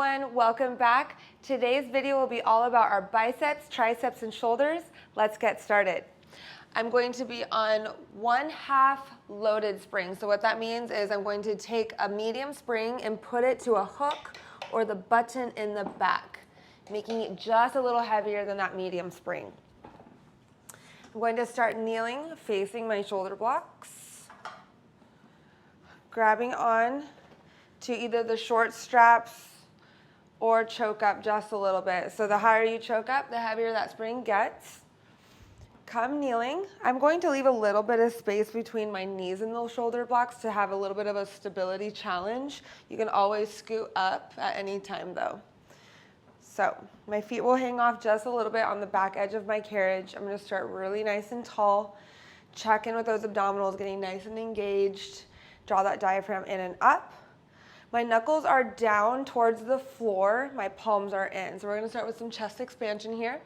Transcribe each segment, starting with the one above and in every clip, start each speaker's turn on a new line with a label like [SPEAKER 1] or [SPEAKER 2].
[SPEAKER 1] everyone, welcome back. Today's video will be all about our biceps, triceps, and shoulders. Let's get started. I'm going to be on 1/2 loaded spring. So what that means is I'm going to take a medium spring and put it to a hook or the button in the back, making it just a little heavier than that medium spring. I'm going to start kneeling, facing my shoulder blocks, grabbing on to either the short straps or choke up just a little bit. So the higher you choke up, the heavier that spring gets. Come kneeling. I'm going to leave a little bit of space between my knees and those shoulder blocks to have a little bit of a stability challenge. You can always scoot up at any time though. So my feet will hang off just a little bit on the back edge of my carriage. I'm going to start really nice and tall. Check in with those abdominals, getting nice and engaged. Draw that diaphragm in and up. My knuckles are down towards the floor. My palms are in. So we're going to start with some chest expansion here.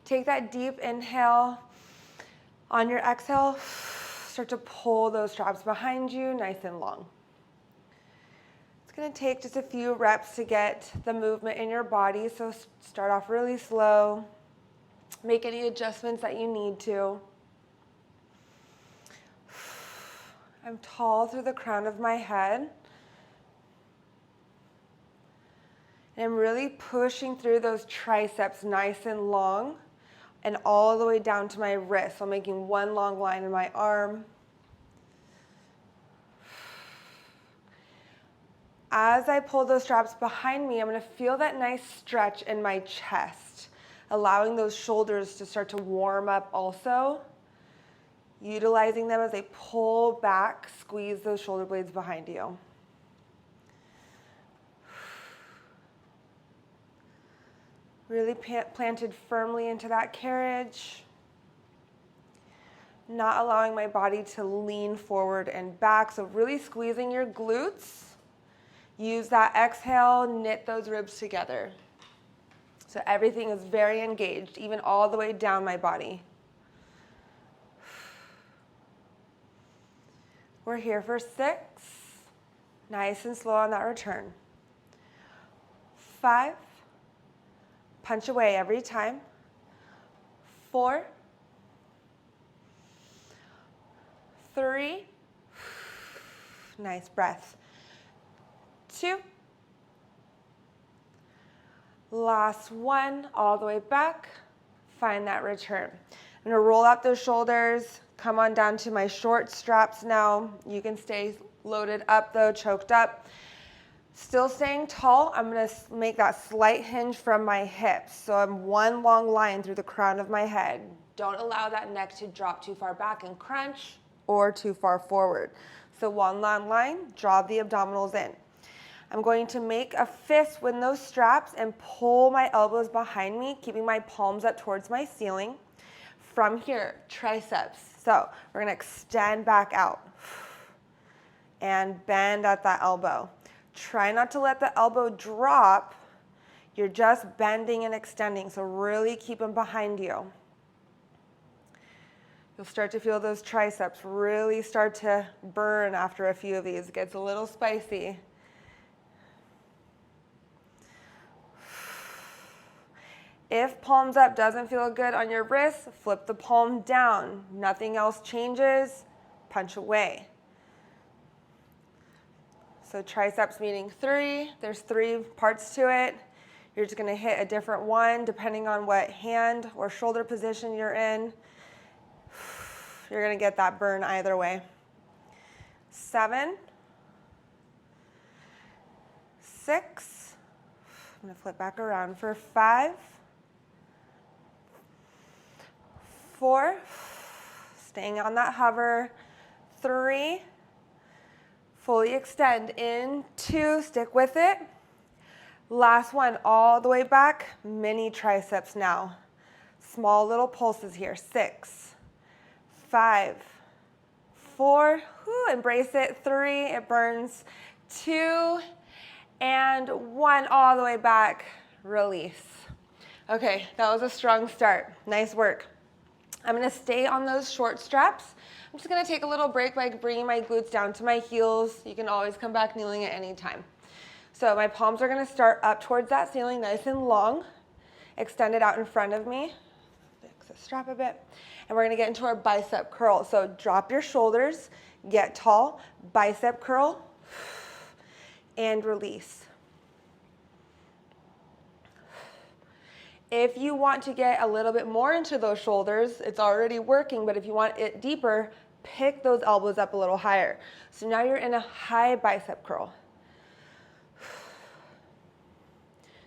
[SPEAKER 1] Take that deep inhale. On your exhale, start to pull those straps behind you nice and long. It's going to take just a few reps to get the movement in your body. So start off really slow. Make any adjustments that you need to. I'm tall through the crown of my head. And I'm really pushing through those triceps nice and long and all the way down to my wrist. So I'm making one long line in my arm. As I pull those straps behind me, I'm going to feel that nice stretch in my chest, allowing those shoulders to start to warm up also. Utilizing them as they pull back, squeeze those shoulder blades behind you. Really planted firmly into that carriage. Not allowing my body to lean forward and back. So really squeezing your glutes. Use that exhale, knit those ribs together. So everything is very engaged, even all the way down my body. We're here for 6. Nice and slow on that return. 5. Punch away every time. 4. 3. Nice breath. 2. Last one, all the way back. Find that return. I'm going to roll out those shoulders. Come on down to my short straps now. You can stay loaded up though, choked up. Still staying tall, I'm going to make that slight hinge from my hips. So I'm one long line through the crown of my head. Don't allow that neck to drop too far back and crunch or too far forward. So one long line, draw the abdominals in. I'm going to make a fist with those straps and pull my elbows behind me, keeping my palms up towards my ceiling. From here, triceps. So we're going to extend back out and bend at that elbow. Try not to let the elbow drop. You're just bending and extending, so really keep them behind you. You'll start to feel those triceps really start to burn after a few of these. It gets a little spicy. If palms up doesn't feel good on your wrist, flip the palm down. Nothing else changes, punch away. So triceps meaning 3, there's 3 parts to it. You're just gonna hit a different one depending on what hand or shoulder position you're in. You're gonna get that burn either way. 7, 6, I'm gonna flip back around for 5, 4, staying on that hover, 3, fully extend in, 2, stick with it. Last one, all the way back, mini triceps now. Small little pulses here, 6, 5, 4, embrace it, 3, it burns, 2, and 1, all the way back, release. Okay, that was a strong start, nice work. I'm gonna stay on those short straps. I'm just gonna take a little break by bringing my glutes down to my heels. You can always come back kneeling at any time. So my palms are gonna start up towards that ceiling, nice and long, extended out in front of me. Fix the strap a bit. And we're gonna get into our bicep curl. So drop your shoulders, get tall, bicep curl, and release. If you want to get a little bit more into those shoulders, it's already working, but if you want it deeper, pick those elbows up a little higher. So now you're in a high bicep curl.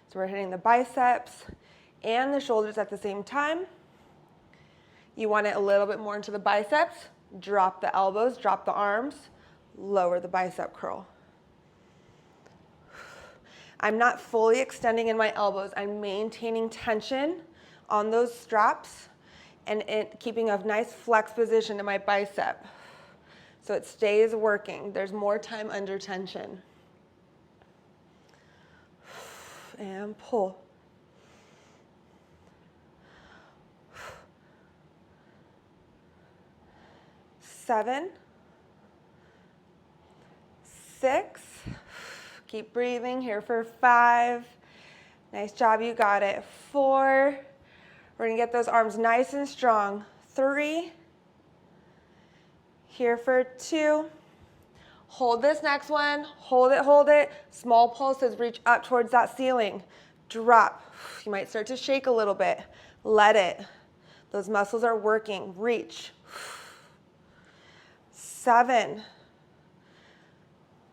[SPEAKER 1] So we're hitting the biceps and the shoulders at the same time. You want it a little bit more into the biceps, drop the elbows, drop the arms, lower the bicep curl. I'm not fully extending in my elbows. I'm maintaining tension on those straps and keeping a nice flex position in my bicep. So it stays working. There's more time under tension. And pull. Seven, 6, keep breathing here for 5, nice job, you got it, 4, we're gonna get those arms nice and strong, 3, here for 2, hold this next one, hold it, small pulses, reach up towards that ceiling, drop, you might start to shake a little bit, let it, those muscles are working, reach, 7,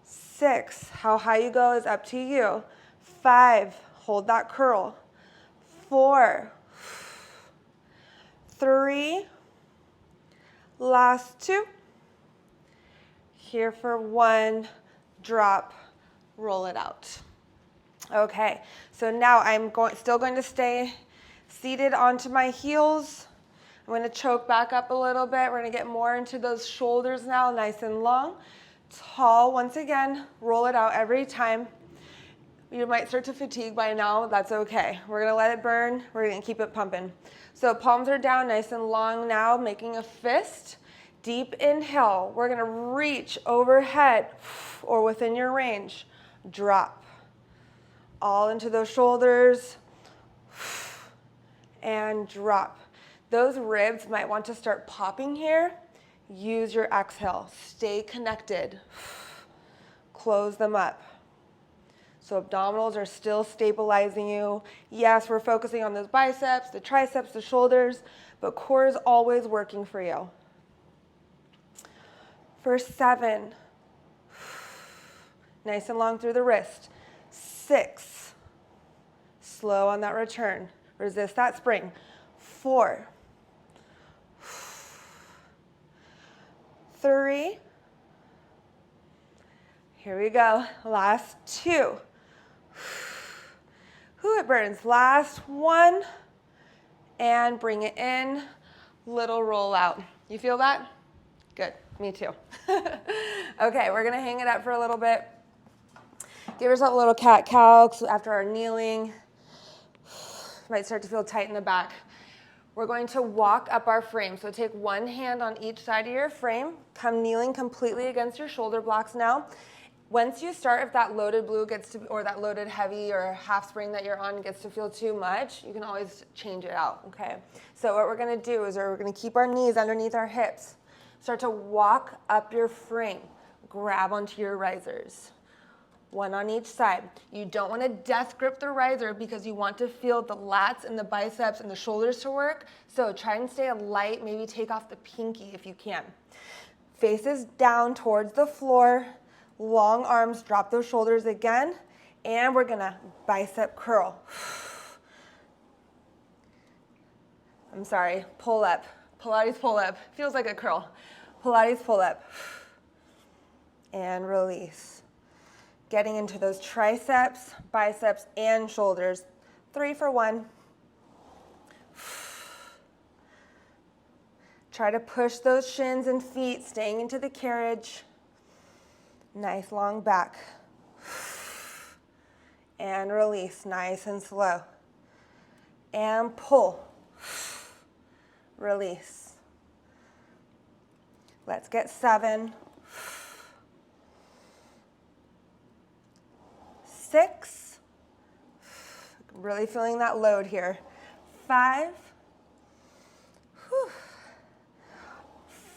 [SPEAKER 1] 6, how high you go is up to you. 5, hold that curl. 4, 3, last 2. Here for 1, drop, roll it out. Okay, so now I'm still going to stay seated onto my heels. I'm going to choke back up a little bit. We're going to get more into those shoulders now, nice and long. Tall, once again, roll it out every time. You might start to fatigue by now, that's okay. We're going to let it burn. We're going to keep it pumping. So palms are down, nice and long now, making a fist. Deep inhale. We're going to reach overhead or within your range. Drop. All into those shoulders and drop. Those ribs might want to start popping here. Use your exhale. Stay connected. Close them up. So abdominals are still stabilizing you. Yes, we're focusing on those biceps, the triceps, the shoulders, but core is always working for you. For 7, nice and long through the wrist. 6, slow on that return. Resist that spring. 4, 3, here we go, last 2. It burns. Last 1, and bring it in, little roll out. You feel that? Good, me too. Okay, we're gonna hang it up for a little bit. Give yourself a little cat-cow after our kneeling. Might start to feel tight in the back. We're going to walk up our frame. So take one hand on each side of your frame. Come kneeling completely against your shoulder blocks now. Once you start, if that loaded blue gets to, or that loaded heavy or half spring that you're on gets to feel too much, you can always change it out, okay? So what we're gonna do is we're gonna keep our knees underneath our hips. Start to walk up your frame. Grab onto your risers. One on each side. You don't want to death grip the riser because you want to feel the lats and the biceps and the shoulders to work. So try and stay light, maybe take off the pinky if you can. Faces down towards the floor, long arms, drop those shoulders again, and we're gonna bicep curl. I'm sorry, pull up. Pilates pull up. Feels like a curl. Pilates pull up. And release. Getting into those triceps, biceps, and shoulders. 3 for 1. Try to push those shins and feet, staying into the carriage. Nice long back. And release, nice and slow. And pull. Release. Let's get 7. 6. Really feeling that load here. 5.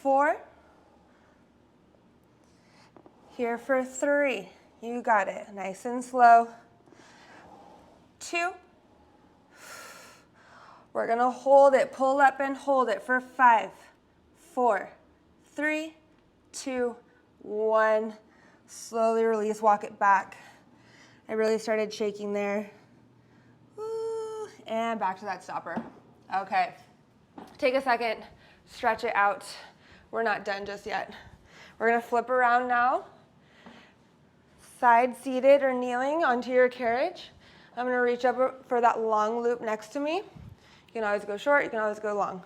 [SPEAKER 1] 4. Here for 3. You got it. Nice and slow. 2. We're going to hold it. Pull up and hold it for 5, 4, 3, 2, 1. Slowly release. Walk it back. I really started shaking there. Woo. And back to that stopper. Okay. Take a second. Stretch it out. We're not done just yet. We're going to flip around now. Side seated or kneeling onto your carriage. I'm going to reach up for that long loop next to me. You can always go short, you can always go long.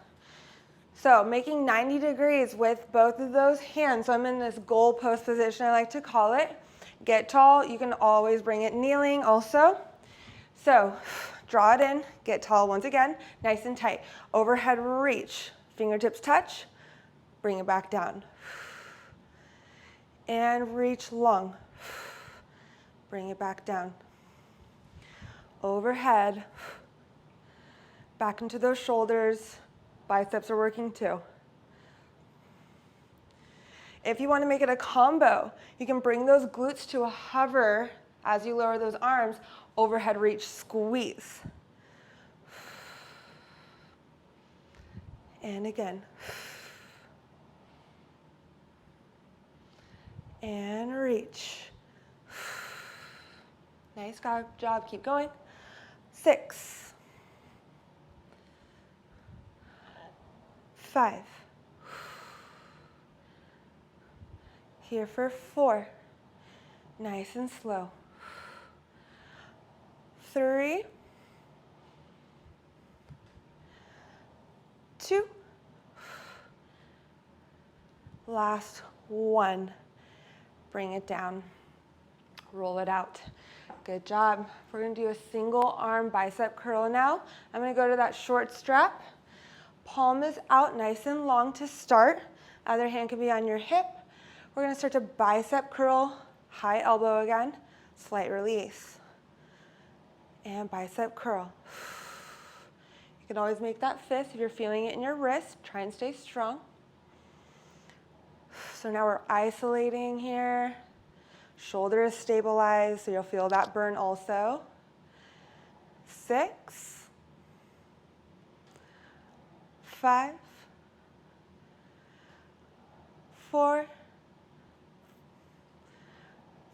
[SPEAKER 1] So making 90 degrees with both of those hands. So I'm in this goal post position, I like to call it. Get tall, you can always bring it kneeling also. So draw it in, get tall once again, nice and tight. Overhead reach, fingertips touch, bring it back down. And reach long. Bring it back down. Overhead. Back into those shoulders. Biceps are working too. If you want to make it a combo, you can bring those glutes to a hover as you lower those arms. Overhead reach, squeeze. And again. And reach. Nice job, keep going. 6, 5. Here for 4. Nice and slow. 3, 2. Last 1. Bring it down. Roll it out. Good job. We're going to do a single arm bicep curl now. I'm going to go to that short strap. Palm is out nice and long to start. Other hand can be on your hip. We're going to start to bicep curl, high elbow again, slight release. And bicep curl. You can always make that fist if you're feeling it in your wrist. Try and stay strong. So now we're isolating here. Shoulder is stabilized, so you'll feel that burn also. 6, 5, 4,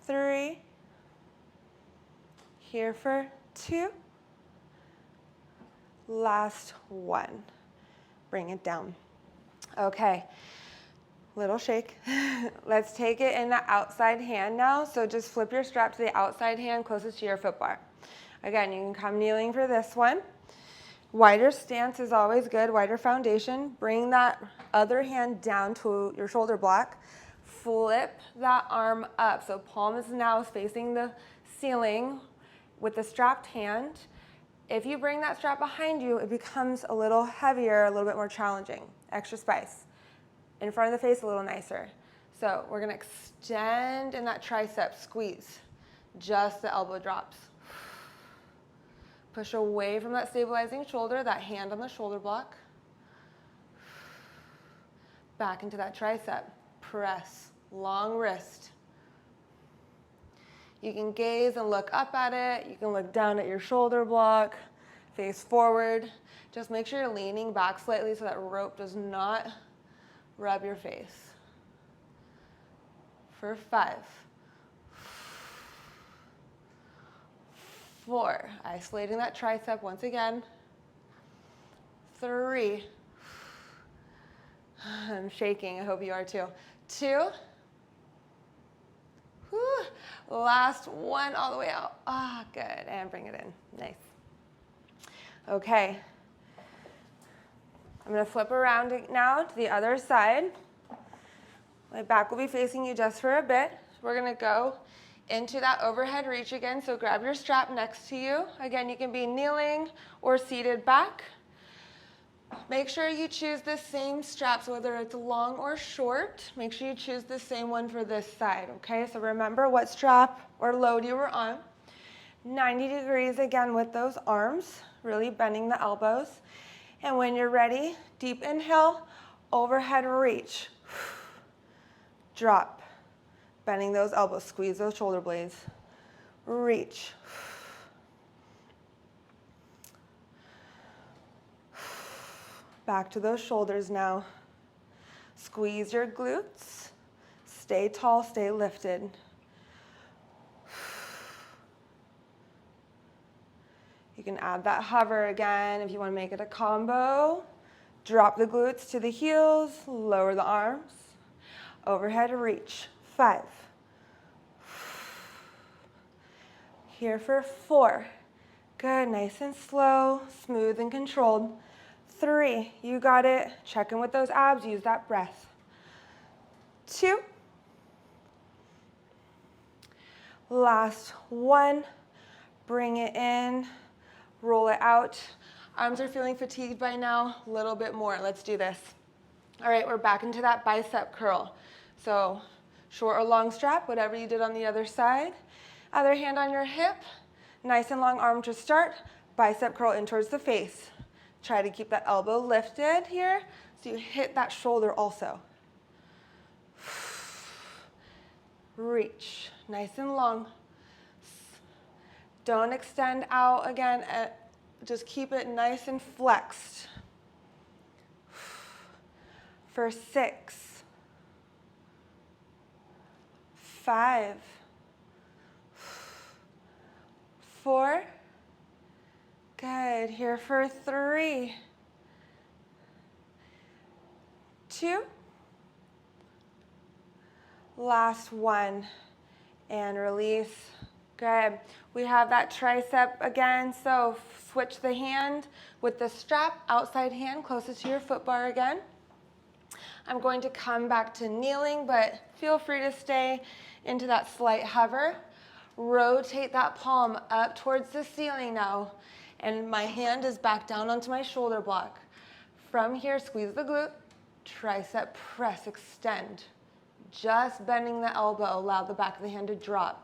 [SPEAKER 1] 3, here for 2, last 1. Bring it down. Okay. Little shake. Let's take it in the outside hand now. So just flip your strap to the outside hand closest to your foot bar. Again, you can come kneeling for this one. Wider stance is always good, wider foundation. Bring that other hand down to your shoulder block. Flip that arm up. So palm is now facing the ceiling with the strapped hand. If you bring that strap behind you, it becomes a little heavier, a little bit more challenging. Extra spice. In front of the face, a little nicer. So we're going to extend in that tricep, squeeze. Just the elbow drops. Push away from that stabilizing shoulder, that hand on the shoulder block. Back into that tricep. Press. Long wrist. You can gaze and look up at it. You can look down at your shoulder block. Face forward. Just make sure you're leaning back slightly so that rope does not rub your face. For 5, 4, isolating that tricep once again. 3, I'm shaking, I hope you are too. 2, whew. Last 1 all the way out. Ah, good, and bring it in, nice. Okay. I'm going to flip around now to the other side. My back will be facing you just for a bit. We're going to go into that overhead reach again. So grab your strap next to you. Again, you can be kneeling or seated back. Make sure you choose the same straps, whether it's long or short. Make sure you choose the same one for this side, okay? So remember what strap or load you were on. 90 degrees again with those arms, really bending the elbows. And when you're ready, deep inhale, overhead reach. Drop, bending those elbows, squeeze those shoulder blades. Reach. Back to those shoulders now. Squeeze your glutes. Stay tall, stay lifted. You can add that hover again if you want to make it a combo. Drop the glutes to the heels, lower the arms. Overhead reach. 5. Here for 4. Good, nice and slow, smooth and controlled. 3, you got it. Check in with those abs, use that breath. 2. Last 1. Bring it in, roll it out. Arms are feeling fatigued by now, a little bit more. Let's do this. All right, we're back into that bicep curl. So short or long strap, whatever you did on the other side. Other hand on your hip, nice and long arm to start. Bicep curl in towards the face. Try to keep that elbow lifted here so you hit that shoulder also. Reach, nice and long. Don't extend out again, just keep it nice and flexed. For 6, 5, 4, good, here for 3, 2, last 1, and release. Good. We have that tricep again, so switch the hand with the strap, outside hand closest to your foot bar again. I'm going to come back to kneeling, but feel free to stay into that slight hover. Rotate that palm up towards the ceiling now, and my hand is back down onto my shoulder block. From here, squeeze the glute, tricep press, extend. Just bending the elbow, allow the back of the hand to drop.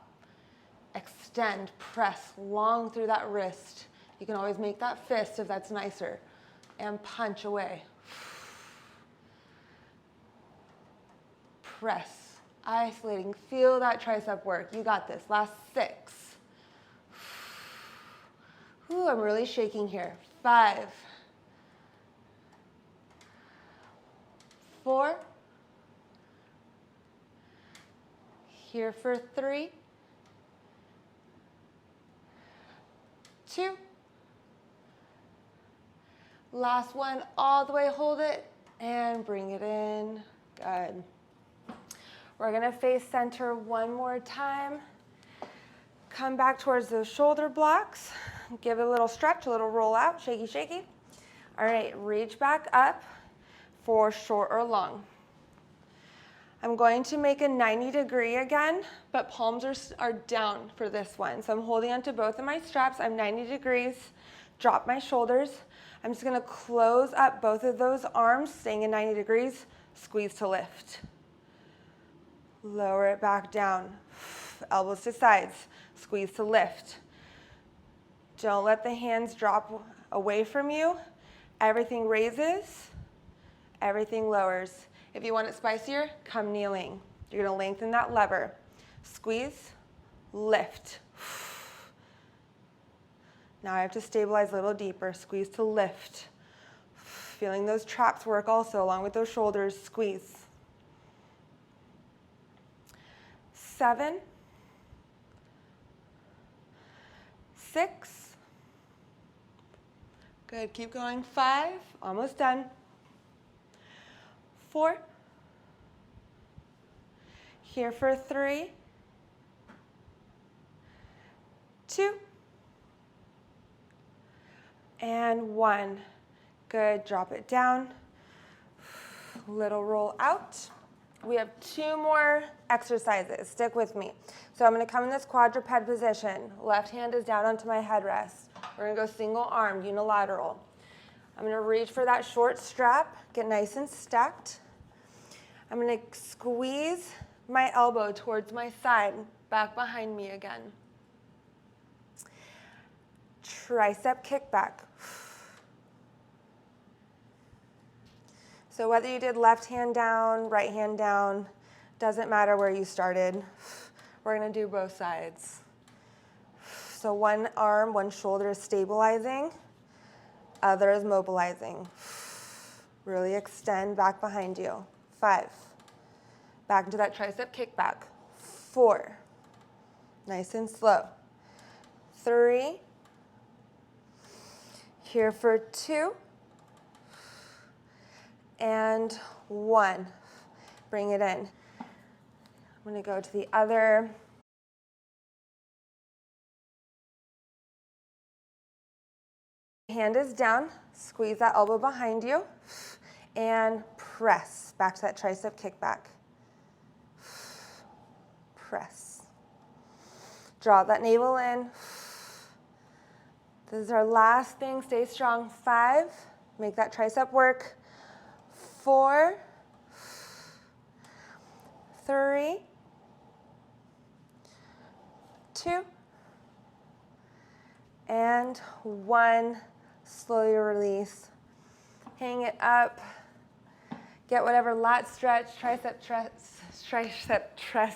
[SPEAKER 1] Extend, press long through that wrist. You can always make that fist if that's nicer. And punch away. Press, isolating, feel that tricep work. You got this. Last 6. Ooh, I'm really shaking here. 5. 4. Here for 3. 2. Last one, all the way, hold it, and bring it in. Good. We're gonna face center one more time. Come back towards those shoulder blocks. Give it a little stretch, a little roll out, shaky, shaky. All right, reach back up for short or long. I'm going to make a 90-degree again, but palms are down for this one. So I'm holding onto both of my straps. I'm 90 degrees, drop my shoulders. I'm just gonna close up both of those arms, staying in 90 degrees, squeeze to lift. Lower it back down. Elbows to sides, squeeze to lift. Don't let the hands drop away from you. Everything raises, everything lowers. If you want it spicier, come kneeling. You're gonna lengthen that lever. Squeeze, lift. Now I have to stabilize a little deeper. Squeeze to lift. Feeling those traps work also, along with those shoulders. Squeeze. 7, 6. Good, keep going. 5, almost done. 4. Here for 3. 2. And 1. Good, drop it down. Little roll out. We have 2 more exercises. Stick with me. So I'm going to come in this quadruped position. Left hand is down onto my headrest. We're going to go single arm, unilateral. I'm going to reach for that short strap, get nice and stacked. I'm going to squeeze my elbow towards my side, back behind me again. tricep kickback. So whether you did left hand down, right hand down, doesn't matter where you started. We're going to do both sides. So one arm, one shoulder is stabilizing, other is mobilizing. Really extend back behind you. 5. Back into that tricep kickback. 4. Nice and slow. 3. Here for 2. And 1. Bring it in. I'm going to go to the other. Hand is down. Squeeze that elbow behind you. And press back to that tricep kickback. Press. Draw that navel in. This is our last thing. Stay strong. 5. Make that tricep work. 4. 3. 2. And 1. Slowly release. Hang it up. Get whatever lat stretch, tricep stretch.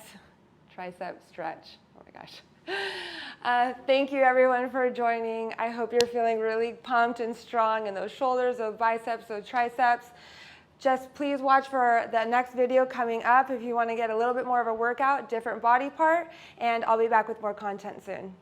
[SPEAKER 1] Oh my gosh. Thank you everyone for joining. I hope you're feeling really pumped and strong in those shoulders, those biceps, those triceps. Just please watch for the next video coming up if you want to get a little bit more of a workout, different body part, and I'll be back with more content soon.